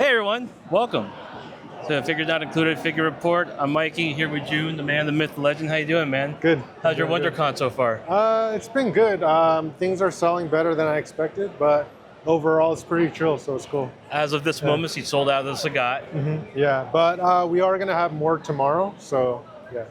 Hey everyone, welcome to Figure Not Included Figure Report. I'm Mikey here with Juhn, the man, the myth, the legend. How you doing, man? Good. How's your WonderCon so far? It's been good. Things are selling better than I expected, but overall it's pretty chill, so it's cool. As of this moment, you sold out of the Sagat. Yeah, but we are going to have more tomorrow, so yeah.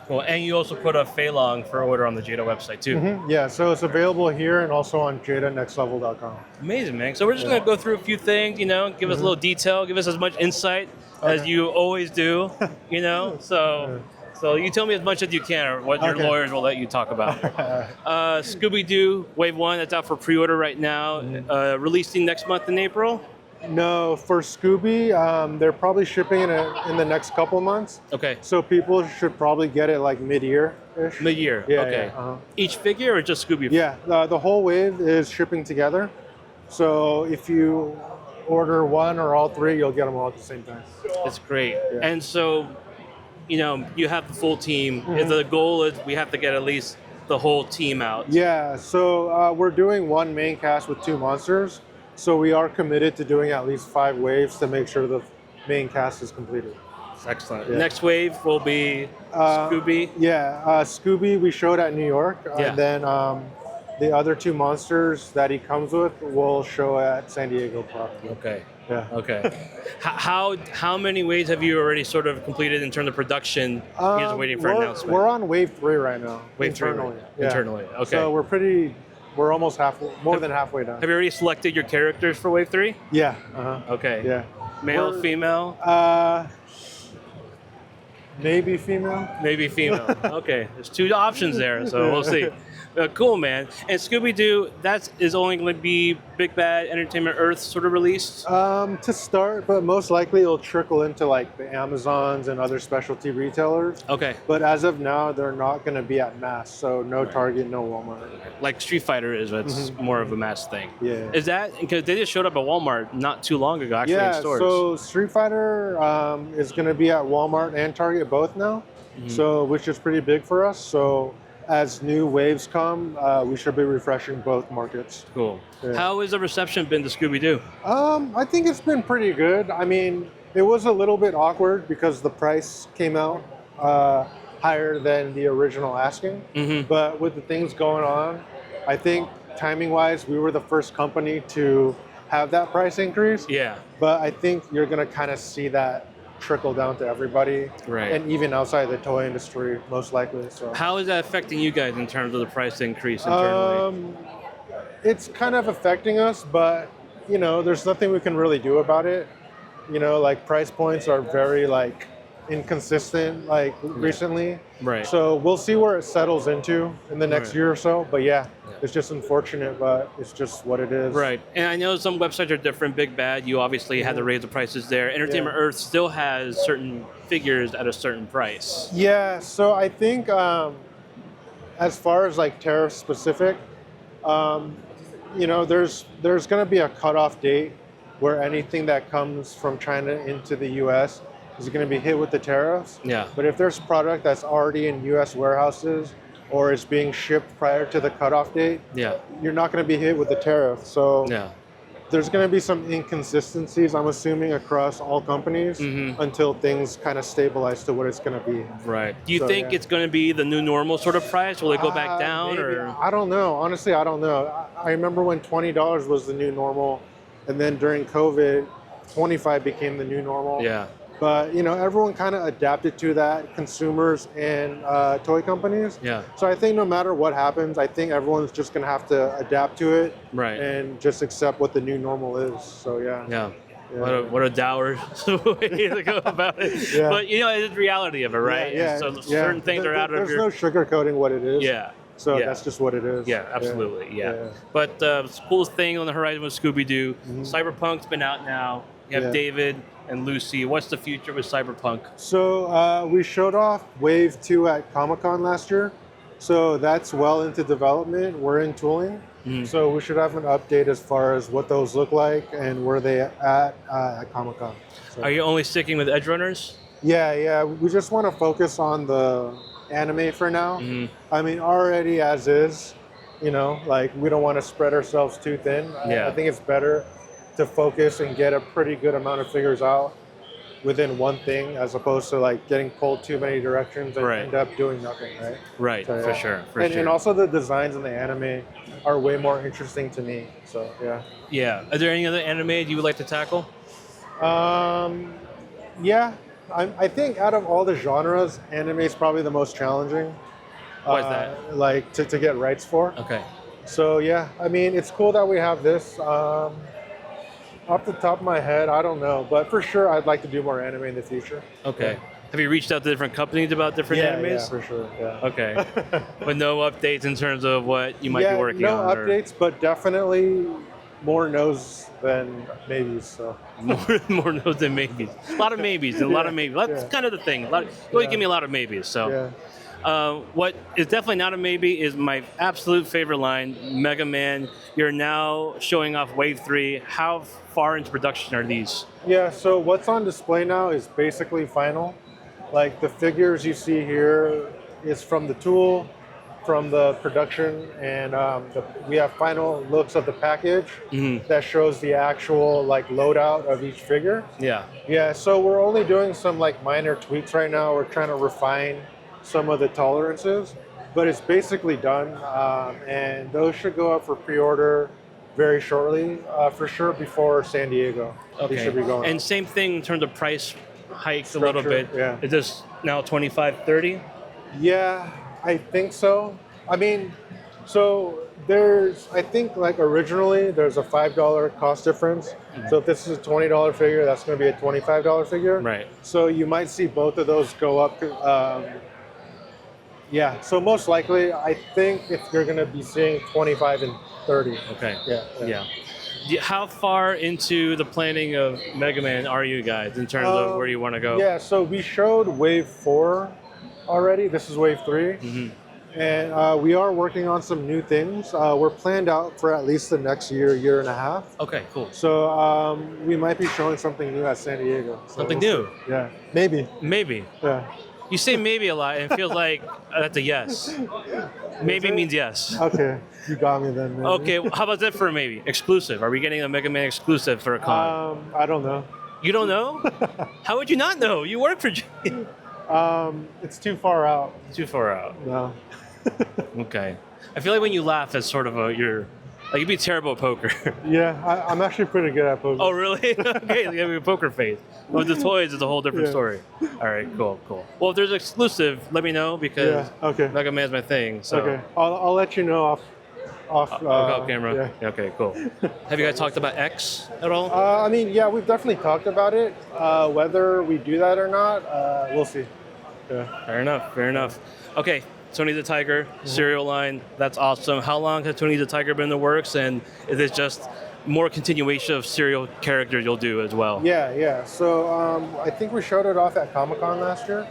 Cool. And you also put a Feilong for order on the Jada website too. Yeah, so it's available here and also on jadanextlevel.com. Amazing, man. So we're just going to go through a few things, give us a little detail, give us as much insight as you always do, So you tell me as much as you can, or what your lawyers will let you talk about. Scooby Doo Wave 1, that's out for pre-order right now, releasing next month in April. No, for Scooby, they're probably shipping it in the next couple months. Okay. So people should probably get it like mid-year-ish. Mid-year, Yeah, okay. yeah, Each figure or just Scooby? Yeah, the whole wave is shipping together. So if you order one or all three, you'll get them all at the same time. That's great. Yeah. And so, you have the full team. The goal is we have to get at least the whole team out. Yeah, so we're doing one main cast with 2 monsters. So we are committed to doing at least 5 waves to make sure the main cast is completed. Excellent. Yeah. Next wave will be Scooby. Scooby we showed at New York. Yeah. And then the other 2 monsters that he comes with will show at San Diego probably. Okay. Yeah. Okay. How many waves have you already sort of completed in terms of production? You're just waiting for announcement. We're on wave 3 right now. Wave 3 internally. Okay. So we're almost more than halfway done. Have you already selected your characters for wave 3? Yeah. Okay. Yeah. Male, female? Maybe female. Maybe female. Okay. There's 2 options there, so we'll see. Cool, man. And Scooby Doo, that is only going to be Big Bad Entertainment Earth sort of released? To start, but most likely it'll trickle into like the Amazons and other specialty retailers. Okay. But as of now, they're not going to be at mass, so no Target, no Walmart. Like Street Fighter is, it's more of a mass thing. Yeah. Is that, because they just showed up at Walmart not too long ago, actually, in stores. So Street Fighter is going to be at Walmart and Target both now, so which is pretty big for us. So as new waves come, we should be refreshing both markets. Cool. Yeah. How has the reception been to Scooby Doo? I think it's been pretty good. I mean, it was a little bit awkward because the price came out higher than the original asking. But with the things going on, I think timing-wise, we were the first company to have that price increase. Yeah. But I think you're going to kind of see that trickle down to everybody, right? And even outside the toy industry, most likely. So how is that affecting you guys in terms of the price increase internally? It's kind of affecting us, but there's nothing we can really do about it. Like price points are very inconsistent recently. Right. So we'll see where it settles into in the next year or so. But it's just unfortunate, but it's just what it is. Right. And I know some websites are different. Big Bad, you obviously had to raise the prices there. Entertainment Earth still has certain figures at a certain price. Yeah. So I think as far as tariff specific, there's going to be a cutoff date where anything that comes from China into the U.S. is going to be hit with the tariffs. Yeah. But if there's product that's already in U.S. warehouses or is being shipped prior to the cutoff date, you're not going to be hit with the tariff. So there's going to be some inconsistencies, I'm assuming, across all companies until things kind of stabilize to what it's going to be. Right. Do you think it's going to be the new normal sort of price? Will it go back down? Maybe. Or I don't know. Honestly, I don't know. I remember when $20 was the new normal, and then during COVID, $25 became the new normal. Yeah. But everyone kind of adapted to that, consumers and toy companies. Yeah. So I think no matter what happens, I think everyone's just gonna have to adapt to it, right, and just accept what the new normal is. So yeah. Yeah. What a dour way to go about it. Yeah. But it's the reality of it, right? Yeah. So certain things are out of your. There's no sugarcoating what it is. Yeah. So that's just what it is. Yeah, absolutely. Yeah. But the coolest thing on the horizon was Scooby Doo. Cyberpunk's been out now. You have David and Lucy. What's the future with Cyberpunk? So we showed off Wave 2 at Comic-Con last year. So that's well into development. We're in tooling. So we should have an update as far as what those look like and where they at Comic-Con. So. Are you only sticking with Edge Runners? Yeah. We just want to focus on the anime for now. I mean, already as is, we don't want to spread ourselves too thin. I think it's better to focus and get a pretty good amount of figures out within one thing, as opposed to like getting pulled too many directions and Right. end up doing nothing, right? Right, So, for yeah. sure, And also the designs in the anime are way more interesting to me. So yeah. Yeah. Are there any other anime you would like to tackle? Yeah, I think out of all the genres, anime is probably the most challenging. Why is that? Like to get rights for. Okay. So yeah, I mean, it's cool that we have this. Off the top of my head, I don't know, but for sure, I'd like to do more anime in the future. Okay. Yeah. Have you reached out to different companies about different Yeah, animes? yeah, for sure. Yeah. Okay. But no updates in terms of what you might be working no on? updates, but definitely more no's than maybes. So. More no's than maybes. A lot of maybes and a lot of maybes. That's Yeah. kind of the thing. You always give me a lot of maybes. So. Yeah. What is definitely not a maybe is my absolute favorite line, Mega Man. You're now showing off Wave 3. How far into production are these? Yeah, so what's on display now is basically final. Like the figures you see here is from the tool, from the production, and we have final looks of the package that shows the actual like loadout of each figure. Yeah. Yeah, so we're only doing some like minor tweaks right now. We're trying to refine some of the tolerances, but it's basically done, and those should go up for pre-order very shortly, for sure before San Diego. Okay. They should be going. And same thing in terms of price hikes a little bit. Yeah. Is this now 25, 30? Yeah, I think so. I mean, so I think like originally there's a $5 cost difference. So if this is a $20 figure, that's going to be a $25 figure. Right. So you might see both of those go up. Yeah, so most likely, I think if you're going to be seeing 25 and 30. Okay. Yeah. How far into the planning of Mega Man are you guys in terms of where you want to go? Yeah, so we showed Wave 4 already. This is Wave 3. And we are working on some new things. We're planned out for at least the next year and a half. Okay, cool. So we might be showing something new at San Diego. So Something new? Yeah, maybe. Maybe. Yeah. You say maybe a lot, and it feels like that's a yes. Maybe means yes. Okay, you got me then. Maybe. Okay, how about that for a maybe? Exclusive. Are we getting a Mega Man exclusive for a con? I don't know. You don't know? How would you not know? You work for It's too far out. Too far out. No. Okay. I feel like when you laugh, it's sort of you'd be terrible at poker. Yeah, I'm actually pretty good at poker. Oh, really? Okay, you have a poker face. With the toys, it's a whole different story. All right, cool. Well, if there's exclusive, let me know because okay. Mega Man's my thing. So. Okay, I'll let you know off camera. Yeah. Okay, cool. Have you guys talked about X at all? I mean, yeah, we've definitely talked about it. Whether we do that or not, we'll see. Yeah. Fair enough. Okay, Tony the Tiger, cereal line. That's awesome. How long has Tony the Tiger been in the works, and is it just more continuation of serial characters you'll do as well? Yeah. So I think we showed it off at Comic-Con last year.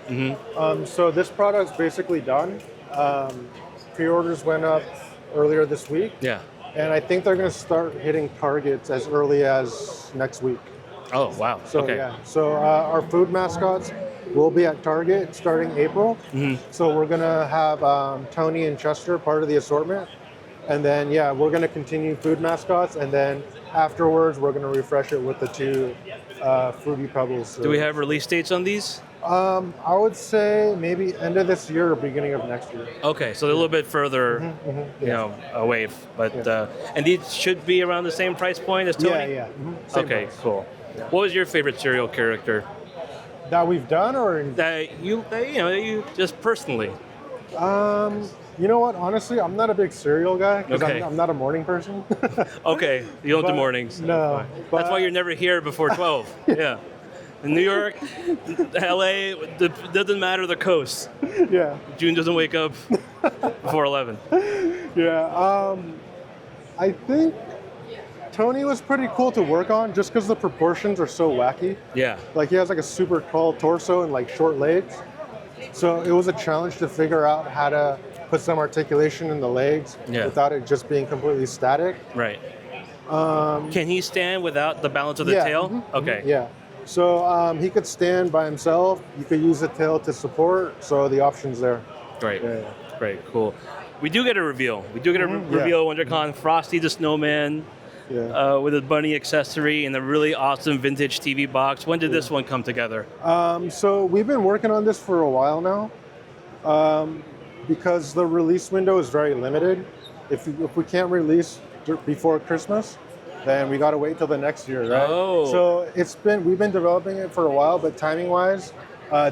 So this product's basically done. Pre-orders went up earlier this week. Yeah. And I think they're going to start hitting targets as early as next week. Oh, wow. So, okay. yeah. So our food mascots will be at Target starting April. So we're going to have Tony and Chester part of the assortment. And then, we're going to continue food mascots. And then afterwards, we're going to refresh it with the two Fruity Pebbles. Do we have release dates on these? I would say maybe end of this year or beginning of next year. Okay, so they're a little bit further, away. But and these should be around the same price point as Tony. Yeah. Same Okay, price. cool. What was your favorite cereal character That we've done, or that you just personally? You know what? Honestly, I'm not a big cereal guy because Okay. I'm not a morning person. Okay, you don't do But- mornings. No, That's but- why you're never here before 12. Yeah. In New York, LA, it doesn't matter the coast. Yeah, Juhn doesn't wake up before 11. yeah. I think Tony was pretty cool to work on just because the proportions are so wacky. Yeah. Like he has like a super tall torso and like short legs. So it was a challenge to figure out how to put some articulation in the legs without it just being completely static. Right. Can he stand without the balance of the tail? Okay. Yeah. So he could stand by himself. You could use the tail to support. So the option's there. Great. Yeah. Great. Cool. We do get a reveal. We do get a reveal at WonderCon. Frosty the Snowman. with a bunny accessory and a really awesome vintage TV box. When did this one come together? So we've been working on this for a while now, because the release window is very limited. If we can't release before Christmas, then we got to wait till the next year, right? Oh. So we've been developing it for a while, but timing wise,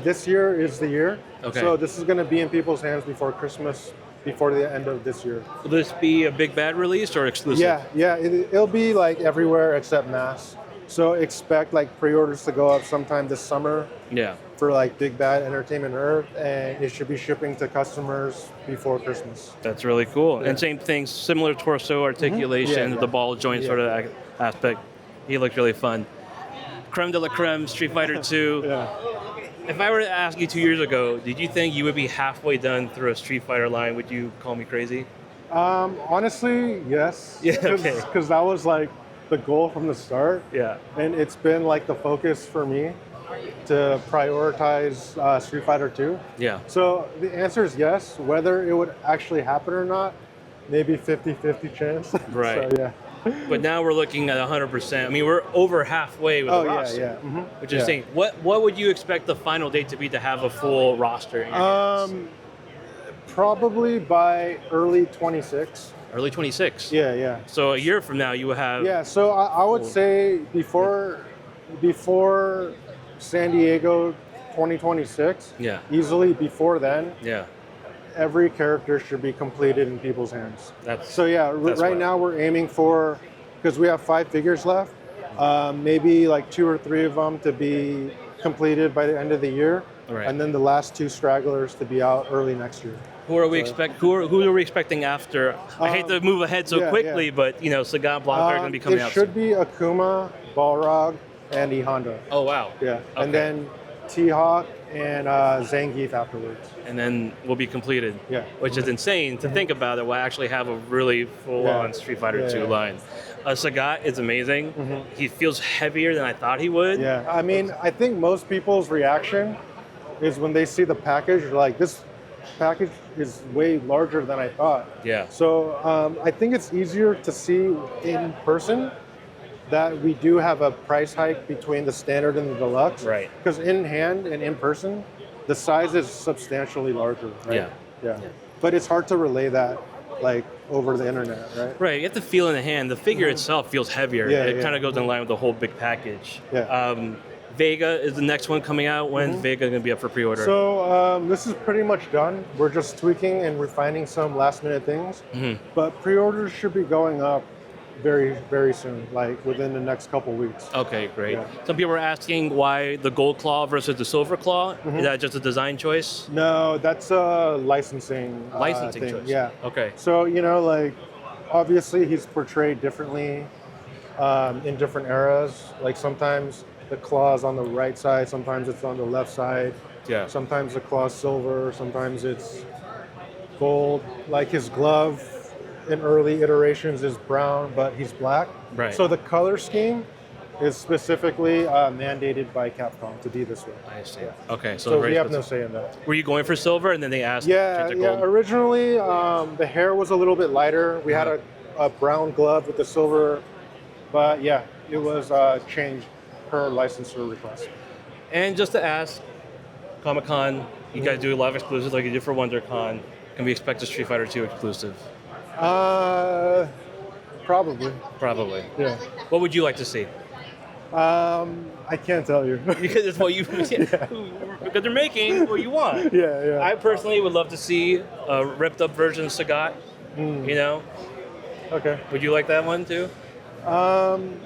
this year is the year. Okay. So this is going to be in people's hands before Christmas, before the end of this year. Will this be a big bad release or exclusive? Yeah. It'll be like everywhere except mass. So expect like pre-orders to go up sometime this summer. Yeah. For like Big Bad Entertainment Earth, and it should be shipping to customers before Christmas. That's really cool. And same thing, similar torso articulation, the ball joint sort of aspect. He looked really fun. Creme de la creme, Street Fighter 2. If I were to ask you 2 years ago, did you think you would be halfway done through a Street Fighter line? Would you call me crazy? Honestly, yes. Yeah, okay. Because that was like the goal from the start. Yeah. And it's been like the focus for me to prioritize Street Fighter 2. Yeah. So the answer is yes. Whether it would actually happen or not, maybe 50-50 chance. Right. So, yeah. But now we're looking at 100%. I mean, we're over halfway with the roster. Which is insane. What would you expect the final date to be to have a full roster in your hands? Probably by early 26. Early 26. Yeah. So a year from now, you will have. Yeah. So I would say before San Diego 2026. Yeah. Easily before then. Yeah. Every character should be completed in people's hands. That's right now we're aiming for, because we have 5 figures left, maybe like 2 or 3 of them to be completed by the end of the year, and then the last 2 stragglers to be out early next year. Who are we expecting after? I hate to move ahead so quickly, but Sagat, Blanca are going to be coming out. It should be Akuma, Balrog, and E Honda. Oh wow! Yeah, okay. And then T-Hawk and Zangief afterwards. And then we'll be completed. Yeah. Which is insane to think about it. We'll actually have a really full-on Street Fighter 2 line. Sagat is amazing. He feels heavier than I thought he would. Yeah. I mean, I think most people's reaction is when they see the package, they're like, this package is way larger than I thought. Yeah. So I think it's easier to see in person that we do have a price hike between the standard and the deluxe. Right. Because in hand and in person, the size is substantially larger, right? Yeah. But it's hard to relay that like over the internet, right? Right. You have to feel in the hand. The figure itself feels heavier. It kind of goes in line with the whole big package. Yeah. Vega is the next one coming out. When's Vega going to be up for pre-order? So this is pretty much done. We're just tweaking and refining some last minute things. But pre-orders should be going up very, very soon, like within the next couple weeks. Okay, great. Some people are asking why the gold claw versus the silver claw. Is that just a design choice? No, that's a licensing thing. choice. Yeah. Okay. So, like, obviously he's portrayed differently in different eras. Like sometimes the claw's on the right side, sometimes it's on the left side. Yeah. Sometimes the claw's silver, sometimes it's gold. Like his glove in early iterations is brown, but he's black. Right. So the color scheme is specifically mandated by Capcom to be this way. I see. Okay, so we have no say in that. Were you going for silver, and then they asked? Yeah. Originally, the hair was a little bit lighter. We had a brown glove with the silver, but it was changed per licensor request. And just to ask, Comic-Con, you guys do a lot of exclusives like you did for WonderCon. Can we expect a Street Fighter 2 exclusive? Probably. Yeah. What would you like to see? I can't tell you. Because it's what you because they're making what you want. Yeah. I personally would love to see a ripped up version of Sagat. Okay. Would you like that one too?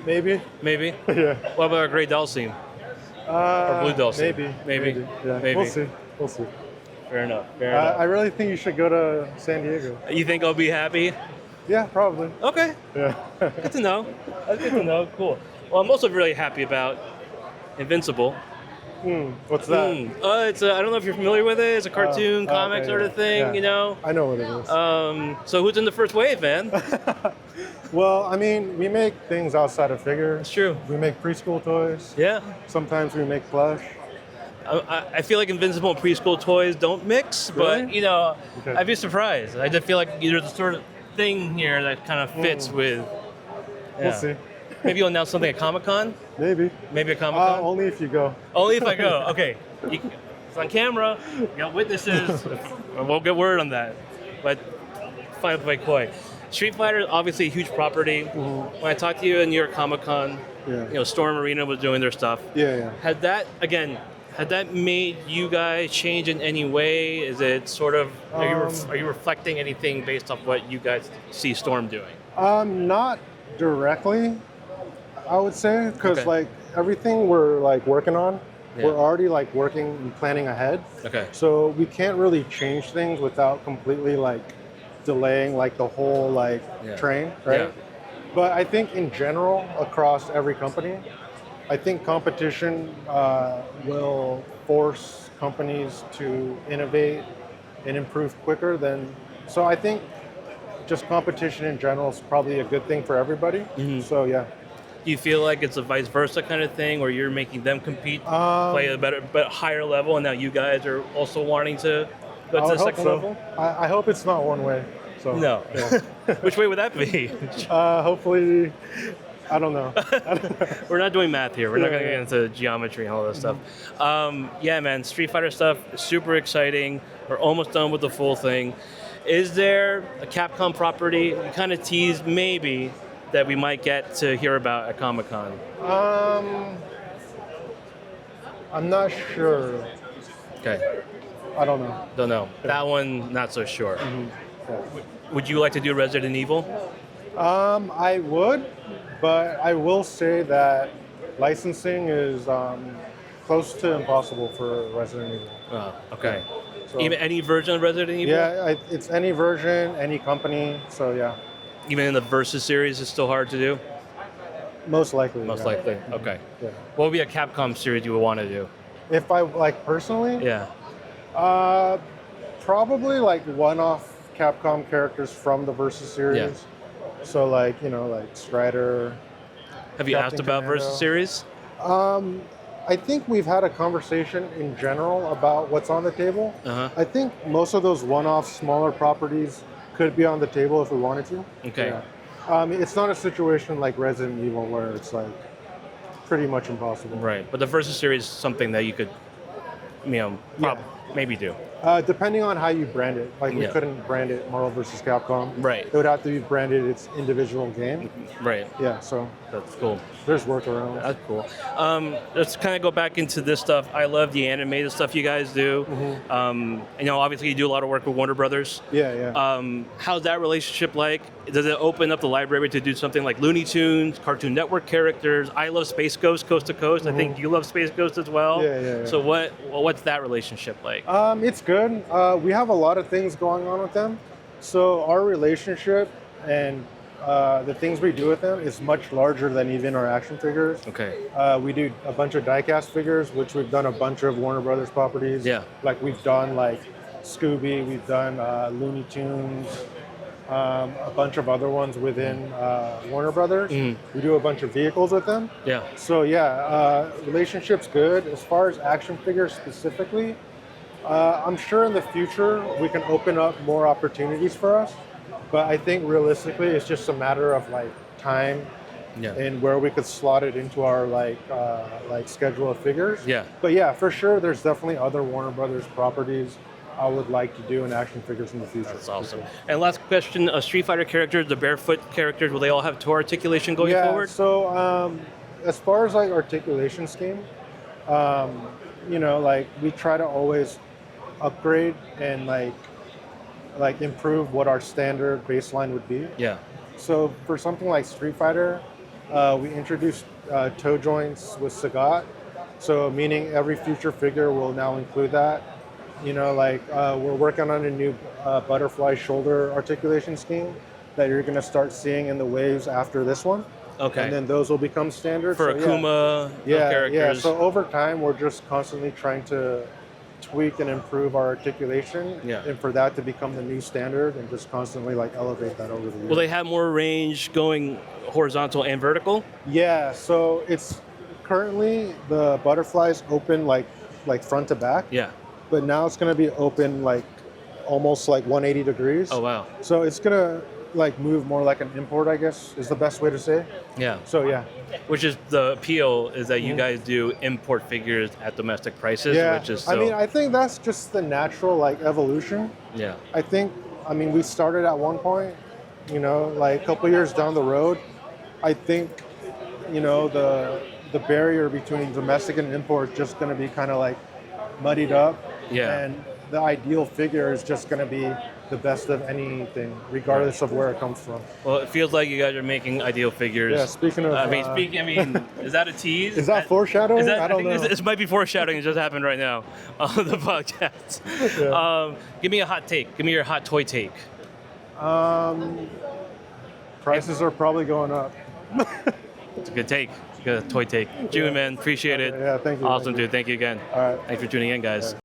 Maybe. Maybe. Yeah. What about a gray Dulcine? Or blue Dulcine? Maybe. Yeah. Maybe. We'll see. Fair enough. I really think you should go to San Diego. You think I'll be happy? Yeah, probably. Okay. Yeah. Good to know. That's good to know. Cool. Well, I'm also really happy about Invincible. What's that? It's I don't know if you're familiar with it. It's a cartoon, comic sort of thing, I know what it is. So who's in the first wave, man? Well, I mean, we make things outside of figures. It's true. We make preschool toys. Yeah. Sometimes we make plush. I feel like Invincible and preschool toys don't mix, Really? but Okay. I'd be surprised. I just feel like there's a sort of thing here that kind of fits with We'll see. Maybe you'll announce something at Comic-Con? Maybe. Maybe at Comic-Con? Only if you go. Only if I go. Okay. It's on camera. You got witnesses. I won't get word on that. But fine play coy. Street Fighter is obviously a huge property. Mm-hmm. When I talked to you in New York Comic-Con, Storm Arena was doing their stuff. Yeah. Had that made you guys change in any way? Is it sort of, are you reflecting anything based off what you guys see Storm doing? Not directly, I would say, because like everything we're like working on, we're already like working and planning ahead. Okay. So we can't really change things without completely like delaying like the whole like train, right? Yeah. But I think in general, across every company, I think competition will force companies to innovate and improve quicker than. So I think just competition in general is probably a good thing for everybody. Mm-hmm. So yeah. Do you feel like it's a vice versa kind of thing, where you're making them compete, play a better, but higher level, and now you guys are also wanting to go to the second level? I hope it's not one way. So no. Yeah. Which way would that be? Hopefully. I don't know. We're not doing math here. We're not going to get into geometry and all that stuff. Yeah, man, Street Fighter stuff, super exciting. We're almost done with the full thing. Is there a Capcom property you kind of teased maybe that we might get to hear about at Comic-Con? I'm not sure. Okay. I don't know. Don't know. That one, not so sure. Mm-hmm. Yeah. Would you like to do Resident Evil? I would, but I will say that licensing is close to impossible for Resident Evil. Oh, okay. So, even any version of Resident Evil? Yeah, it's any version, any company, so yeah. Even in the Versus series, it's still hard to do? Most likely. Most likely, okay. Yeah. What would be a Capcom series you would want to do? If I, like, personally? Yeah. Probably, like, one-off Capcom characters from the Versus series. Yeah. So, like, like Strider. Have you asked about Versus series? I think we've had a conversation in general about what's on the table. Uh-huh. I think most of those one-off smaller properties could be on the table if we wanted to. Okay. Yeah. It's not a situation like Resident Evil where it's like pretty much impossible. Right, but the Versus series is something that you could, maybe do. Depending on how you brand it. Like we couldn't brand it Marvel vs. Capcom. Right. It would have to be branded its individual game. Right. Yeah, so. That's cool. There's workarounds. That's cool. Let's kind of go back into this stuff. I love the animated stuff you guys do. Mm-hmm. Obviously you do a lot of work with Warner Brothers. Yeah. How's that relationship like? Does it open up the library to do something like Looney Tunes, Cartoon Network characters? I love Space Ghost Coast to Coast. Mm-hmm. I think you love Space Ghost as well. Yeah. So what's that relationship like? It's good. We have a lot of things going on with them. So our relationship and the things we do with them is much larger than even our action figures. Okay. We do a bunch of die-cast figures, which we've done a bunch of Warner Brothers properties. Yeah. Like we've done like Scooby, we've done Looney Tunes, a bunch of other ones within Warner Brothers. We do a bunch of vehicles with them. Yeah. So relationship's good. As far as action figures specifically, I'm sure in the future we can open up more opportunities for us. But I think realistically, it's just a matter of like time and where we could slot it into our like schedule of figures. Yeah. But yeah, for sure, there's definitely other Warner Brothers properties I would like to do in action figures in the future. That's awesome. And last question: Street Fighter characters, the barefoot characters, will they all have toe articulation going forward? So as far as like articulation scheme, like we try to always upgrade and like improve what our standard baseline would be. Yeah. So for something like Street Fighter, we introduced toe joints with Sagat. So meaning every future figure will now include that. We're working on a new butterfly shoulder articulation scheme that you're going to start seeing in the waves after this one. Okay. And then those will become standard. For Akuma characters. Yeah. So over time, we're just constantly trying to tweak and improve our articulation, and for that to become the new standard, and just constantly like elevate that over the years. Will they have more range going horizontal and vertical? Yeah, so it's currently the butterflies open like front to back. Yeah. But now it's going to be open like almost like 180 degrees. Oh wow. So it's going to like move more like an import, I guess, is the best way to say it. Yeah. So yeah. Which is the appeal is that you guys do import figures at domestic prices, Yeah. which is so, I mean, I think that's just the natural like evolution. yeah. I mean, we started at one point, you know, like a couple years down the road. I think, you know, the barrier between domestic and import is just going to be kind of like muddied up. Yeah. And the ideal figure is just going to be the best of anything, regardless of where it comes from. Well, it feels like you guys are making ideal figures. Yeah, speaking of... is that a tease? Is that foreshadowing? I don't think know. this might be foreshadowing. It just happened right now on the podcast. Yeah. Give me a hot take. Give me your hot toy take. Prices are probably going up. It's a good take. It's a good toy take. Juhn, man, appreciate it. Yeah, thank you. Awesome, Thank you. dude. Thank you again. All right. Thanks for tuning in, guys.